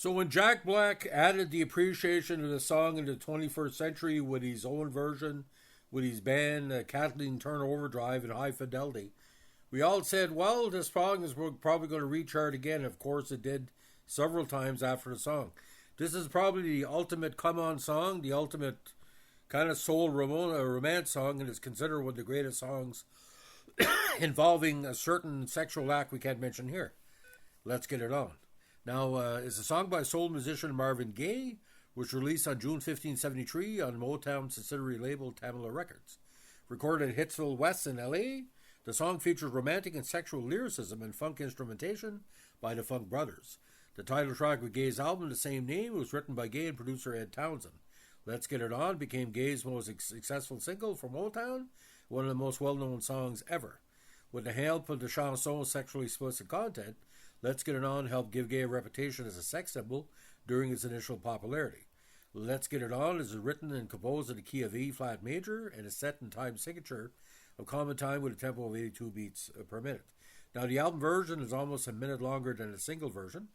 So when Jack Black added the appreciation of the song into the 21st century with his own version, with his band Kathleen Turner Overdrive and High Fidelity, we all said, well, this song is probably going to rechart again. Of course, it did several times after the song. This is probably the ultimate come-on song, the ultimate kind of soul romance song, and is considered one of the greatest songs involving a certain sexual act we can't mention here. Let's get it on. Now, it's a song by soul musician Marvin Gaye, which was released on June 15, 1973 on Motown subsidiary label Tamala Records. Recorded at Hitsville West in L.A., the song features romantic and sexual lyricism and funk instrumentation by the Funk Brothers. The title track of Gaye's album, the same name, was written by Gaye and producer Ed Townsend. Let's Get It On became Gaye's most successful single from Motown, one of the most well-known songs ever. With the help of the chanson's sexually explicit content, Let's Get It On helped give Gaye a reputation as a sex symbol during its initial popularity. Let's Get It On is written and composed in the key of E-flat major and is set in time signature of common time with a tempo of 82 beats per minute. Now, the album version is almost a minute longer than the single version.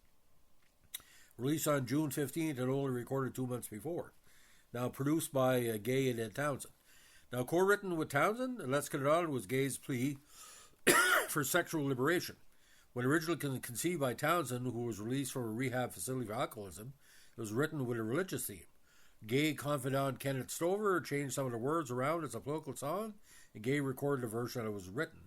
Released on June 15th and only recorded 2 months before. Now, produced by Gaye and Ed Townsend. Now, co-written with Townsend, Let's Get It On was Gaye's plea for sexual liberation. When originally conceived by Townsend, who was released from a rehab facility for alcoholism, it was written with a religious theme. Gaye confidant Kenneth Stover changed some of the words around as a political song, and Gaye recorded a version that was written.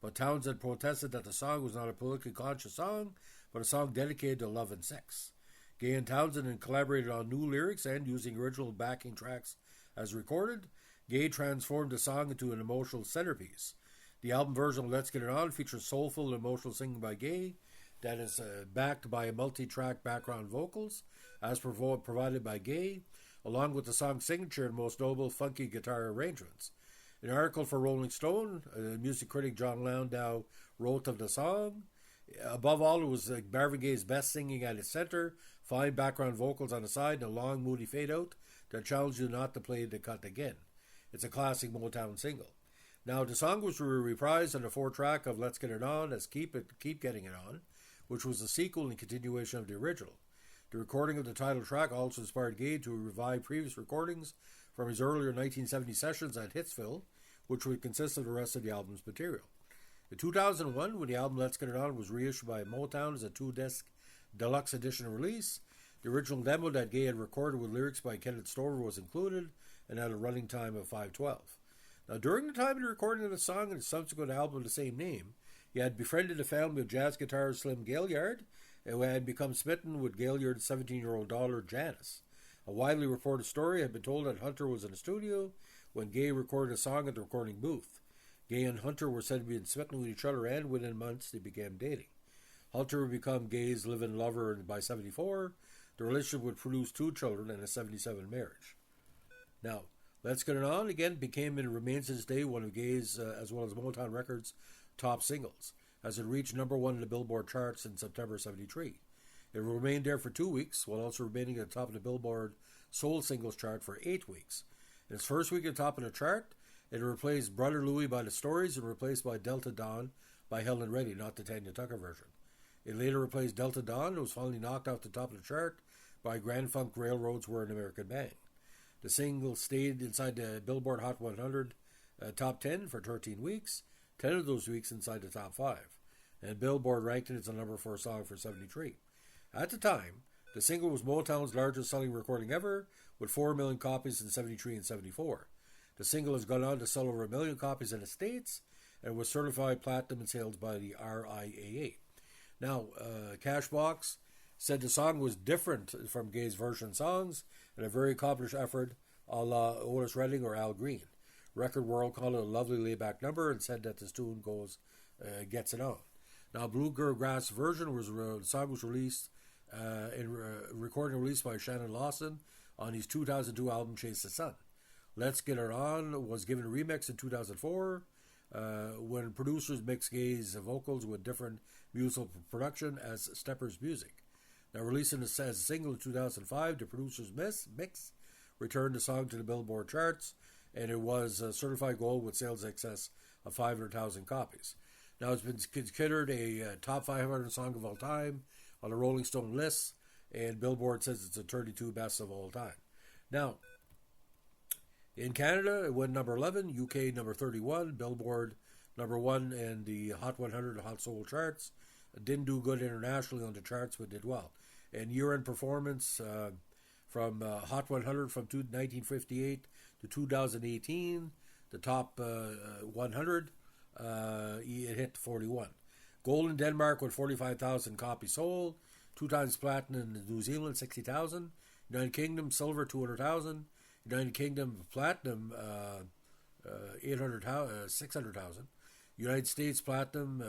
But Townsend protested that the song was not a politically conscious song, but a song dedicated to love and sex. Gaye and Townsend collaborated on new lyrics and using original backing tracks as recorded. Gaye transformed the song into an emotional centerpiece. The album version of Let's Get It On features soulful and emotional singing by Gaye that is backed by multi-track background vocals as provided by Gaye, along with the song's signature and most notable funky guitar arrangements. An article for Rolling Stone, music critic John Landau wrote of the song, above all, it was Marvin Gaye's best singing at its center, fine background vocals on the side, and a long, moody fade-out that challenged you not to play the cut again. It's a classic Motown single. Now, the song was reprised on the 4-track of Let's Get It On as Keep Getting It On, which was a sequel and continuation of the original. The recording of the title track also inspired Gaye to revive previous recordings from his earlier 1970 sessions at Hitsville, which would consist of the rest of the album's material. In 2001, when the album Let's Get It On was reissued by Motown as a 2-disc deluxe edition release, the original demo that Gaye had recorded with lyrics by Kenneth Stover was included and had a running time of 5:12. Now, during the time of the recording of the song and the subsequent album of the same name, he had befriended the family of jazz guitarist Slim Gaillard, who had become smitten with Gaillard's 17-year-old daughter, Janice. A widely reported story had been told that Hunter was in the studio when Gaye recorded a song at the recording booth. Gaye and Hunter were said to be smitten with each other, and within months they began dating. Hunter would become Gaye's live-in lover, and by 1974, the relationship would produce 2 children and a 1977 marriage. Now, Let's Get It On again became and remains to this day one of Gaye's, as well as Motown Records' top singles, as it reached number 1 in the Billboard charts in September 1973. It remained there for 2 weeks, while also remaining at the top of the Billboard Soul Singles chart for 8 weeks. In its first week at the top of the chart, it replaced Brother Louie by the Stories and replaced by Delta Dawn by Helen Reddy, not the Tanya Tucker version. It later replaced Delta Dawn and was finally knocked off the top of the chart by Grand Funk Railroad's We're an American Bang. The single stayed inside the Billboard Hot 100 top 10 for 13 weeks, 10 of those weeks inside the top 5, and Billboard ranked it as a number 4 song for 1973. At the time, the single was Motown's largest selling recording ever, with 4 million copies in 1973 and 1974. The single has gone on to sell over 1 million copies in the States and was certified platinum in sales by the RIAA. Now, Cashbox said the song was different from Gaye's version songs and a very accomplished effort a la Otis Redding or Al Green. Record World called it a lovely layback number and said that this tune gets it on. Now, Bluegrass version the song was released recording released by Shannon Lawson on his 2002 album Chase the Sun. Let's Get It On was given a remix in 2004 when producers mixed Gaye's vocals with different musical production as Stepper's Music. Now, releasing as a single in 2005, the producer's mix returned the song to the Billboard charts, and it was certified gold with sales excess of 500,000 copies. Now, it's been considered a top 500 song of all time on the Rolling Stone list, and Billboard says it's the 32 best of all time. Now, in Canada, it went number 11, UK number 31, Billboard number 1, and the Hot 100 Hot Soul charts. It didn't do good internationally on the charts, but did well. And year-end performance from Hot 100 from 1958 to 2018, the top 100, it hit 41. Gold in Denmark with 45,000 copies sold. 2 times platinum in New Zealand, 60,000. United Kingdom, silver, 200,000. United Kingdom, platinum, 600,000. United States, platinum,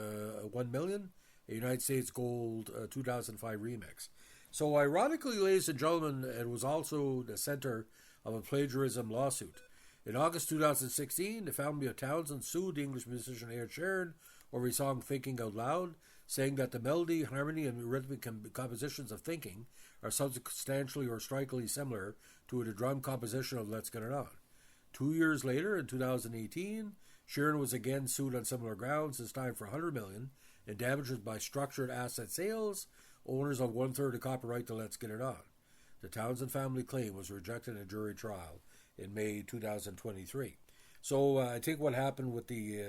1 million. United States gold, 2005 remix. So ironically, ladies and gentlemen, it was also the center of a plagiarism lawsuit. In August 2016, the family of Townsend sued the English musician Ed Sheeran over his song Thinking Out Loud, saying that the melody, harmony, and rhythmic compositions of Thinking are substantially or strikingly similar to the drum composition of Let's Get It On. 2 years later, in 2018, Sheeran was again sued on similar grounds, this time for $100 million in damages by structured asset sales, owners of 1/3 of copyright to Let's Get It On. The Townsend family claim was rejected in a jury trial in May 2023. So I think what happened with the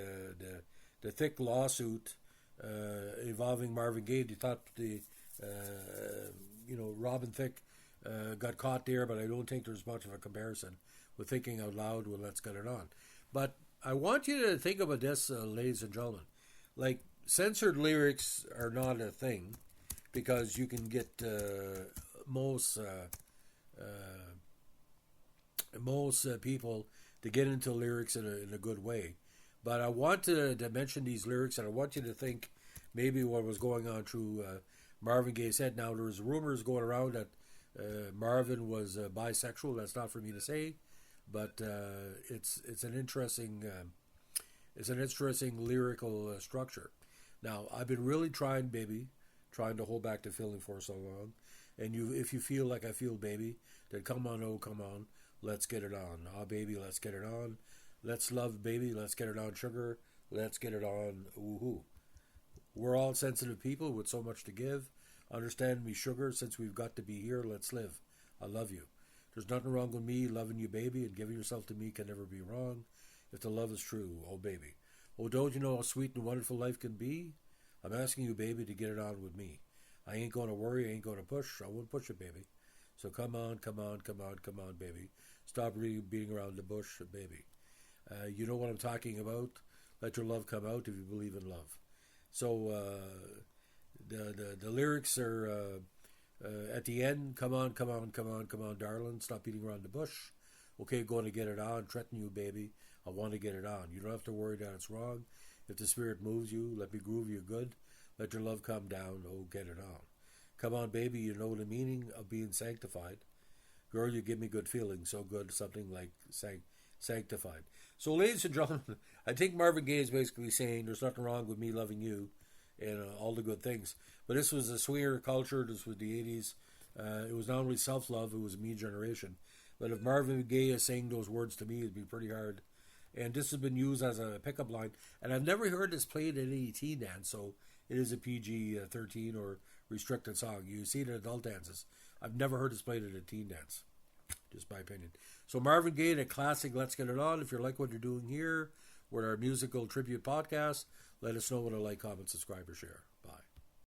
thick lawsuit involving Marvin Gaye, they thought Robin Thicke got caught there, but I don't think there's much of a comparison with Thinking Out Loud with Let's Get It On. But I want you to think about this, ladies and gentlemen. Like, censored lyrics are not a thing because you can get most people to get into lyrics in a good way. But I want to mention these lyrics, and I want you to think maybe what was going on through Marvin Gaye's head. Now, there's rumors going around that Marvin was bisexual. That's not for me to say, but it's an interesting lyrical structure. Now, I've been really trying to hold back the feeling for so long. And if you feel like I feel, baby, then come on, oh, come on, let's get it on. Ah, baby, let's get it on. Let's love, baby, let's get it on, sugar. Let's get it on, woohoo. We're all sensitive people with so much to give. Understand me, sugar, since we've got to be here, let's live. I love you. There's nothing wrong with me loving you, baby, and giving yourself to me can never be wrong if the love is true, oh, baby. Oh, don't you know how sweet and wonderful life can be? I'm asking you, baby, to get it on with me. I ain't going to worry, I ain't going to push. I won't push it, baby. So come on, come on, come on, come on, baby. Stop really beating around the bush, baby. You know what I'm talking about? Let your love come out if you believe in love. So the lyrics are at the end, come on, come on, come on, come on, darling. Stop beating around the bush. Okay, going to get it on. Threaten you, baby. I want to get it on. You don't have to worry that it's wrong. If the spirit moves you, let me groove you good. Let your love come down. Oh, get it on. Come on, baby, you know the meaning of being sanctified. Girl, you give me good feelings. So good, something like sanctified. So, ladies and gentlemen, I think Marvin Gaye is basically saying there's nothing wrong with me loving you and all the good things. But this was a swinger culture. This was the 80s. It was not only self-love, it was a me generation. But if Marvin Gaye is saying those words to me, it'd be pretty hard. And this has been used as a pickup line. And I've never heard this played at any teen dance, so it is a PG-13 or restricted song. You see it in adult dances. I've never heard this played at a teen dance. Just my opinion. So Marvin Gaye, the classic Let's Get It On. If you like what you're doing here with our musical tribute podcast, let us know with a like, comment, subscribe, or share.